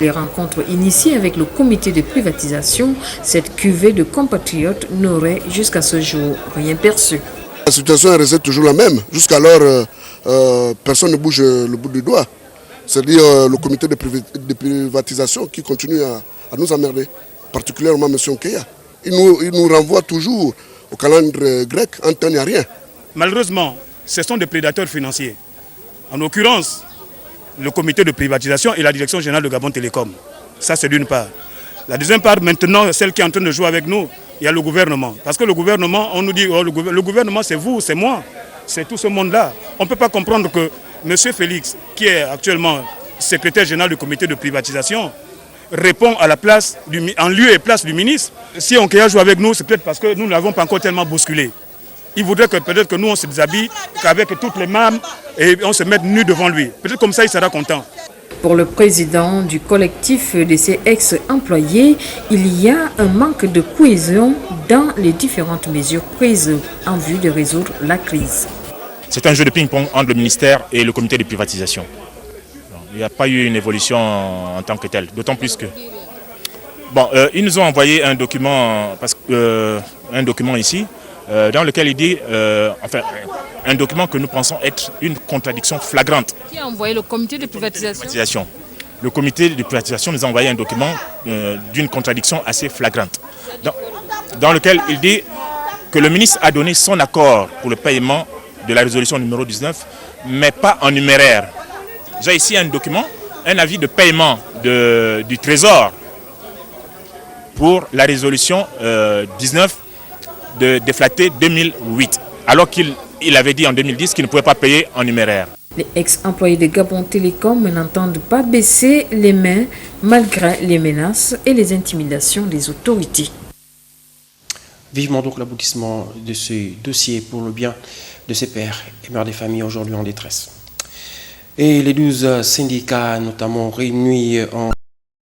Les rencontres initiées avec le comité de privatisation, cette cuvée de compatriotes n'aurait jusqu'à ce jour rien perçu. La situation reste toujours la même. Jusqu'alors, personne ne bouge le bout du doigt. C'est-à-dire le comité de privatisation qui continue à nous emmerder, particulièrement M. Nkeya. Il nous renvoie toujours au calendrier grec, en temps il n'y a rien. Malheureusement, ce sont des prédateurs financiers. En l'occurrence, le comité de privatisation et la direction générale de Gabon Télécom. Ça, c'est d'une part. La deuxième part, maintenant, celle qui est en train de jouer avec nous, il y a le gouvernement. Parce que le gouvernement, on nous dit, oh, le gouvernement, c'est vous, c'est moi, c'est tout ce monde-là. On ne peut pas comprendre que M. Félix, qui est actuellement secrétaire général du comité de privatisation, répond à la place en lieu et place du ministre. Si Nkeya joue avec nous, c'est peut-être parce que nous ne l'avons pas encore tellement bousculé. Il voudrait que peut-être que nous, on se déshabille, qu'avec toutes les mâmes, et on se mette nus devant lui. Peut-être comme ça, il sera content. Pour le président du collectif de ces ex-employés, il y a un manque de cohésion dans les différentes mesures prises en vue de résoudre la crise. C'est un jeu de ping-pong entre le ministère et le comité de privatisation. Il n'y a pas eu une évolution en tant que telle, d'autant plus que... Bon, ils nous ont envoyé un document, un document ici, dans lequel il dit, un document que nous pensons être une contradiction flagrante. Qui a envoyé le comité de privatisation? Le comité de privatisation nous a envoyé un document d'une contradiction assez flagrante, dans lequel il dit que le ministre a donné son accord pour le paiement de la résolution numéro 19, mais pas en numéraire. J'ai ici un document, un avis de paiement du Trésor pour la résolution 19 de déflaté 2008, alors qu'il avait dit en 2010 qu'il ne pouvait pas payer en numéraire. Les ex-employés de Gabon Télécom n'entendent pas baisser les mains malgré les menaces et les intimidations des autorités. Vivement donc l'aboutissement de ce dossier pour le bien de ces pères et mères des familles aujourd'hui en détresse. Et les 12 syndicats, notamment réunis en